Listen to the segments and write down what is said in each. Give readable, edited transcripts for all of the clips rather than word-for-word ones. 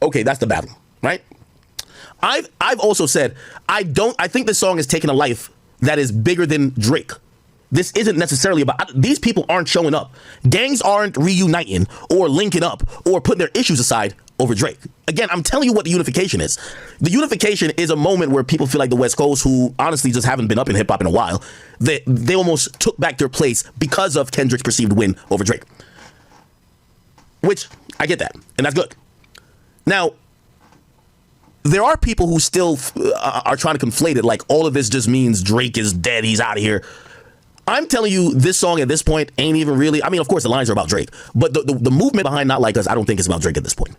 Okay, that's the battle, right? I've also said I think this song is taking a life that is bigger than Drake. This isn't necessarily about, these people aren't showing up. Gangs aren't reuniting or linking up or putting their issues aside over Drake. Again, I'm telling you what the unification is. The unification is a moment where people feel like the West Coast, who honestly just haven't been up in hip hop in a while, they almost took back their place because of Kendrick's perceived win over Drake. Which, I get that, and that's good. Now, there are people who still are trying to conflate it like all of this just means Drake is dead, he's out of here. I'm telling you, this song at this point ain't even really, I mean, of course the lines are about Drake, but the movement behind Not Like Us, I don't think it's about Drake at this point.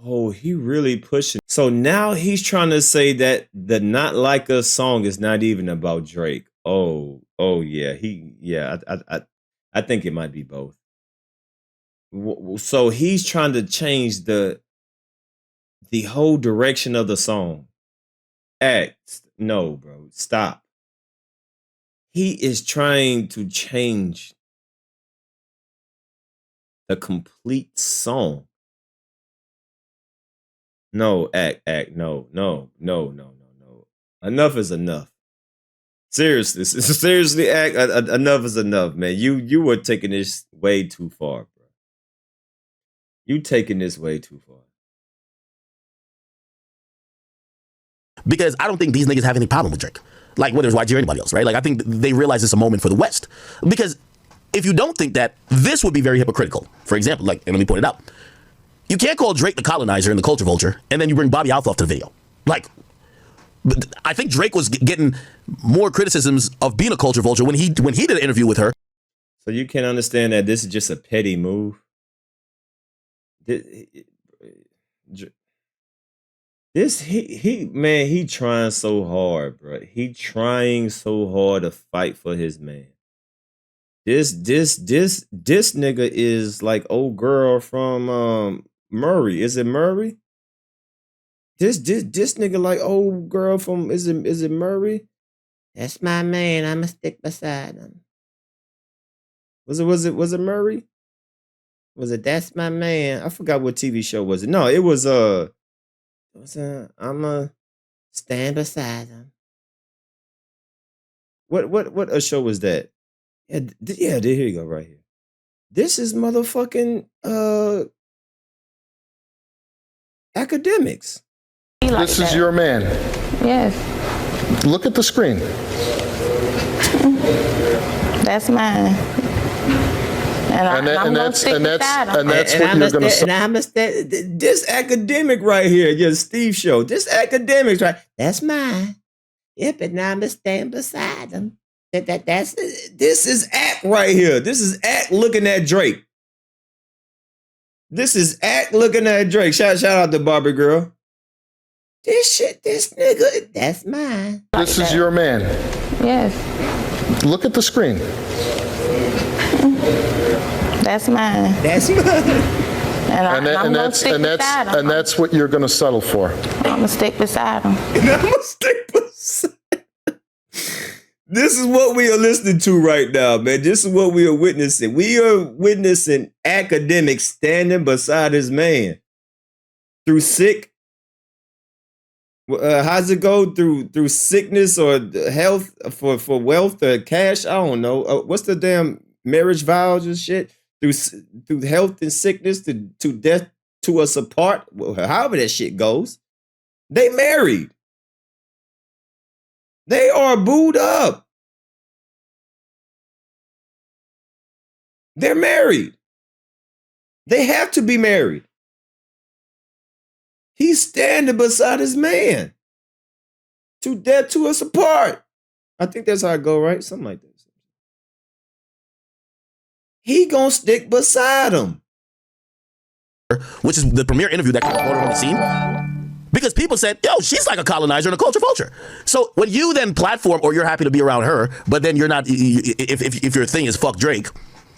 Oh, he really pushing. So now he's trying to say that the Not Like Us song is not even about Drake. Oh yeah. I think it might be both. So he's trying to change the whole direction of the song. No, bro, stop. He is trying to change the complete song. No, no. Enough is enough. Seriously, enough is enough, man. You were taking this way too far, bro. You taking this way too far. Because I don't think these niggas have any problem with Drake. Like whether it's YG or anybody else, right? Like I think they realize it's a moment for the West. Because if you don't think that, this would be very hypocritical. For example, like, and let me point it out. You can't call Drake the colonizer and the culture vulture, and then you bring Bobbi Althoff to the video. Like, I think Drake was getting more criticisms of being a culture vulture when he did an interview with her. So you can understand that this is just a petty move. He trying so hard, bro. He trying so hard to fight for his man. This nigga is like old girl from Murray. Is it Murray? This nigga like old girl from is it Murray? That's my man. I'ma stick beside him. Was it Murray? Was it That's My Man? I forgot what TV show was it. No, it was I'ma stand beside him. What a show was that? Yeah, here you go, right here. This is motherfucking Akademiks. Like this is your man. Yes. Look at the screen. That's mine. And that's what you're gonna say. And I'm this Akademiks right here, your Steve show. This Akademiks right. That's mine. Yep, and I'ma stand beside him. This is Ak right here. This is Ak looking at Drake. This is Ak looking at Drake. Shout out to Bobbi girl. This nigga, that's mine. This is your man. Yes. Look at the screen. That's mine. That's mine. And that's what you're gonna settle for. I'm gonna stick beside him. And I'm gonna stick beside him. This is what we are listening to right now, man. This is what we are witnessing. We are witnessing Akademiks standing beside his man through sick. How's it go through sickness or health for wealth or cash? I don't know. What's the damn marriage vows and shit? Through health and sickness to death to us apart. However that shit goes, they married. They are booed up. They're married. They have to be married. He's standing beside his man. To death to us apart. I think that's how it go, right? Something like that. He gonna stick beside him. Which is the premier interview that got on the scene. Because people said, yo, she's like a colonizer and a culture vulture. So when you then platform or you're happy to be around her, but then you're not, if your thing is fuck Drake,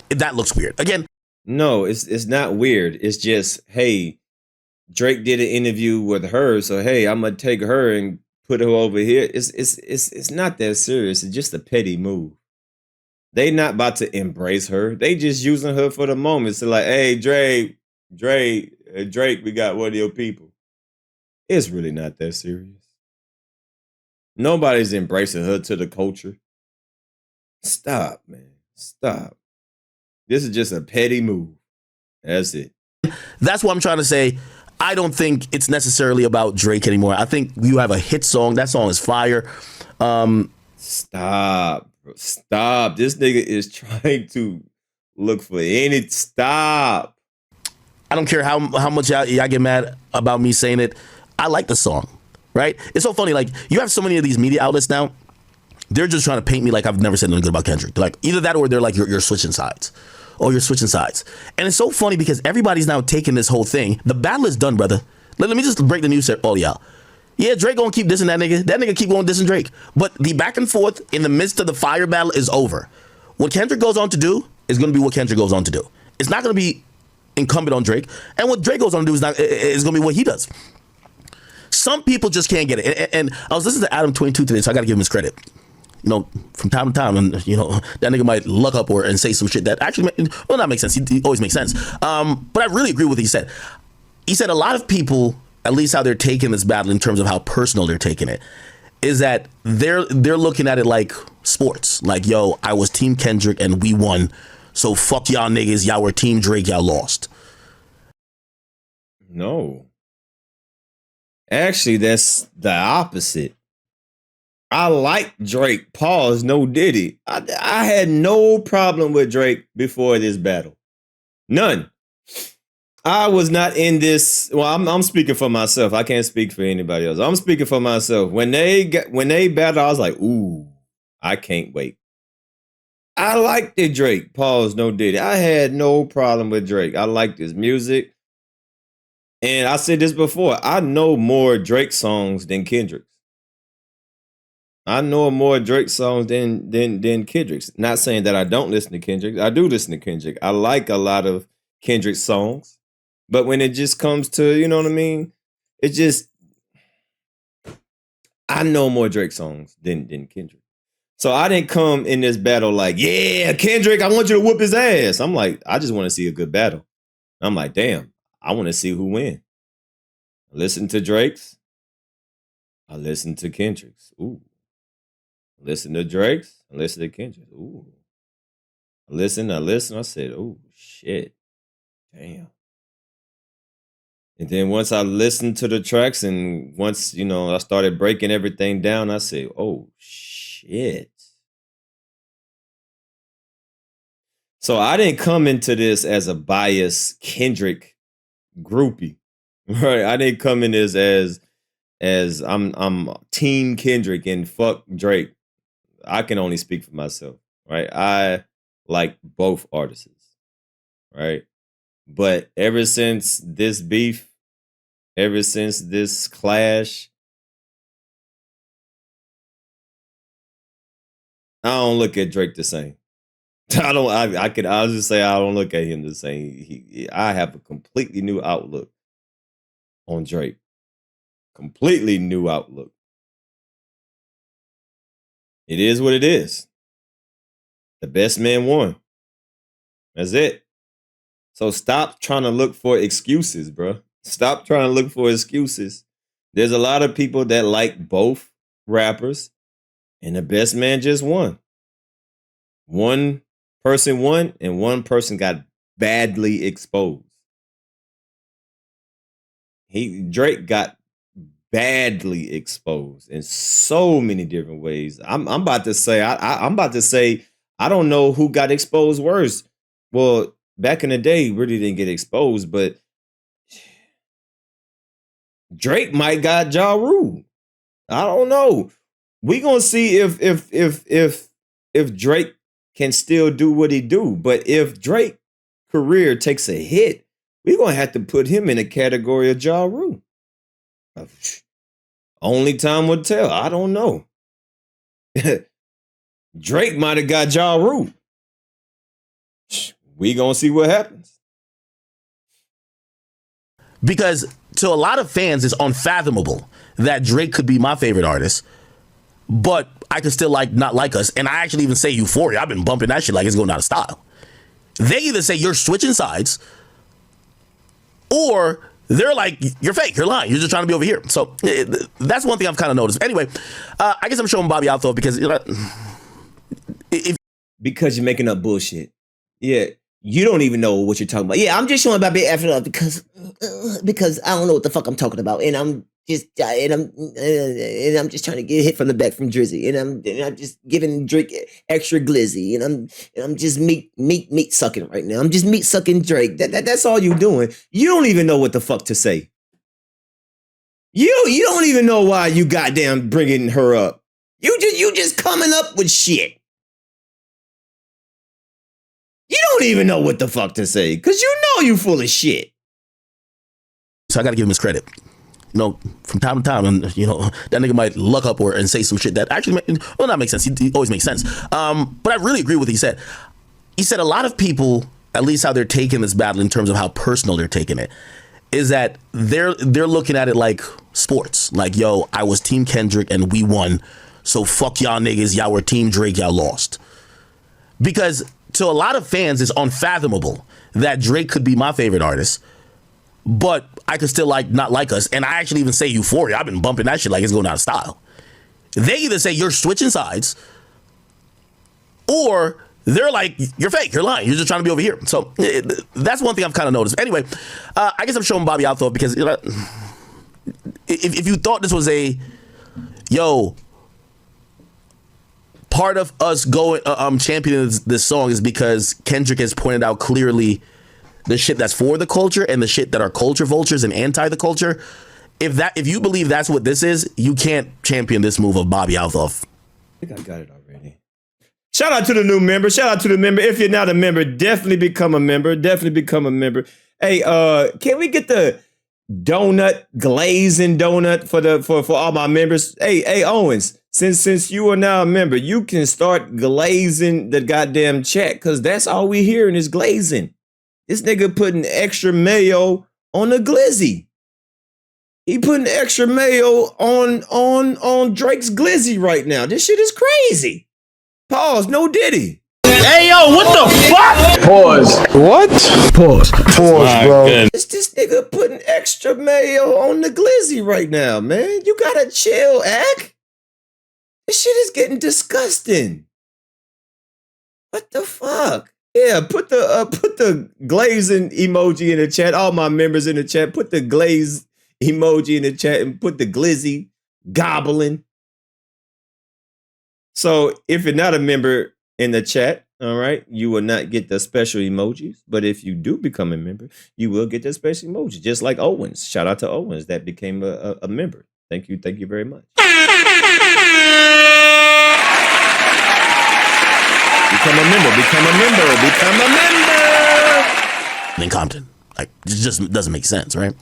that looks weird. Again. No, it's not weird. It's just, hey, Drake did an interview with her. So, hey, I'm going to take her and put her over here. It's not that serious. It's just a petty move. They not about to embrace her. They just using her for the moment. So like, hey, Drake, Drake, we got one of your people. It's really not that serious. Nobody's embracing her to the culture. Stop, man. Stop. This is just a petty move. That's it. That's what I'm trying to say. I don't think it's necessarily about Drake anymore. I think you have a hit song. That song is fire. Stop. Bro. Stop. This nigga is trying to look for any. Stop. I don't care how much y'all get mad about me saying it. I like the song, right? It's so funny. Like, you have so many of these media outlets now. They're just trying to paint me like I've never said anything good about Kendrick. Like, either that or they're like, you're switching sides. Oh, you're switching sides. And it's so funny because everybody's now taking this whole thing. The battle is done, brother. Let me just break the news to all y'all. Yeah, Drake gonna keep dissing that nigga. That nigga keep going dissing Drake. But the back and forth in the midst of the fire battle is over. What Kendrick goes on to do is gonna be what Kendrick goes on to do. It's not gonna be incumbent on Drake. And what Drake goes on to do is gonna be what he does. Some people just can't get it. And I was listening to Adam 22 today, so I gotta give him his credit. You know, from time to time, and you know, that nigga might luck up and say some shit that actually, well, not make sense. He always makes sense. But I really agree with what he said. He said a lot of people, at least how they're taking this battle in terms of how personal they're taking it, is that they're looking at it like sports. Like, yo, I was Team Kendrick and we won, so fuck y'all niggas. Y'all were Team Drake. Y'all lost. No. Actually, that's the opposite. I like Drake. Pause. No Diddy. I had no problem with Drake before this battle. None. I was not in this. Well, I'm speaking for myself. I can't speak for anybody else. I'm speaking for myself. When they battled, I was like, ooh, I can't wait. I liked it, Drake. Pause. No Diddy. I had no problem with Drake. I liked his music. And I said this before. I know more Drake songs than Kendrick's. I know more Drake songs than Kendrick's. Not saying that I don't listen to Kendrick. I do listen to Kendrick. I like a lot of Kendrick songs. But when it just comes to, you know what I mean? It just, I know more Drake songs than Kendrick. So I didn't come in this battle like, yeah, Kendrick, I want you to whoop his ass. I'm like, I just want to see a good battle. I'm like, damn, I want to see who win. I listen to Drake's. I listen to Kendrick's. Ooh. I listen to Drake's. I listen to Kendrick's. Ooh. I listen. I said, oh, shit. Damn. And then once I listened to the tracks and once, you know, I started breaking everything down, I said, oh, shit. So I didn't come into this as a biased Kendrick groupie, right? I didn't come in this as I'm Team Kendrick and fuck Drake. I can only speak for myself, right? I like both artists, right? But ever since this beef, ever since this clash, I don't look at Drake the same. I'll just say I don't look at him the same. I have a completely new outlook on Drake. Completely new outlook. It is what it is. The best man won. That's it. So stop trying to look for excuses, bro. Stop trying to look for excuses. There's a lot of people that like both rappers, and the best man just won. One person won, and one person got badly exposed. Drake got badly exposed in so many different ways. I'm about to say I don't know who got exposed worse. Well, back in the day, really didn't get exposed, but Drake might got Ja Rule. I don't know. We gonna see if Drake can still do what he do. But if Drake's career takes a hit, we're gonna have to put him in a category of Ja Rule. Only time will tell. I don't know. Drake might have got Ja Rule. We gonna see what happens. Because to a lot of fans, it's unfathomable that Drake could be my favorite artist, but I could still not like us. And I actually even say Euphoria. I've been bumping that shit like it's going out of style. They either say you're switching sides or they're like, you're fake, you're lying, you're just trying to be over here. So that's one thing I've kind of noticed. Anyway, I guess I'm showing Bobbi Althoff because because you're making up bullshit. Yeah, you don't even know what you're talking about. Yeah, I'm just showing Bobbi Althoff because I don't know what the fuck I'm talking about, and I'm just trying to get hit from the back from Drizzy, and I'm just giving Drake extra glizzy, and I'm just meat sucking right now. I'm just meat sucking Drake. That's all you doing. You don't even know what the fuck to say. You don't even know why you goddamn bringing her up. You just coming up with shit. You don't even know what the fuck to say because you know you full of shit. So I got to give him his credit. You know, from time to time, and you know, that nigga might luck up and say some shit that actually, well, not make sense. He always makes sense. But I really agree with what he said. He said a lot of people, at least how they're taking this battle in terms of how personal they're taking it, is that they're looking at it like sports. Like, yo, I was Team Kendrick and we won. So fuck y'all niggas. Y'all were Team Drake. Y'all lost. Because to a lot of fans, it's unfathomable that Drake could be my favorite artist, but I could still not like us. And I actually even say Euphoria. I've been bumping that shit like it's going out of style. They either say you're switching sides, or they're like, you're fake, you're lying, you're just trying to be over here. So that's one thing I've kind of noticed. Anyway, I guess I'm showing Bobbi Althoff because if you thought this was part of us going championing this song is because Kendrick has pointed out clearly the shit that's for the culture and the shit that are culture vultures and anti the culture. If you believe that's what this is, you can't champion this move of Bobbi Althoff. I think I got it already. Shout out to the new member. Shout out to the member. If you're not a member, definitely become a member. Definitely become a member. Hey, can we get the glazing donut for all my members? Hey, Owens. Since you are now a member, you can start glazing the goddamn chat because that's all we hearing is glazing. This nigga putting extra mayo on the glizzy. He putting extra mayo on Drake's glizzy right now. This shit is crazy. Pause. No Diddy. Hey yo, what the fuck? Pause. What? Pause. Pause, bro. This nigga putting extra mayo on the glizzy right now, man. You gotta chill, Ak. This shit is getting disgusting. What the fuck? Yeah, put the glazing emoji in the chat. All my members in the chat, put the glaze emoji in the chat and put the glizzy gobbling. So if you're not a member in the chat, all right, you will not get the special emojis. But if you do become a member, you will get the special emoji, just like Owens. Shout out to Owens that became a member. Thank you very much. Become a member. In Compton, like, it just doesn't make sense, right?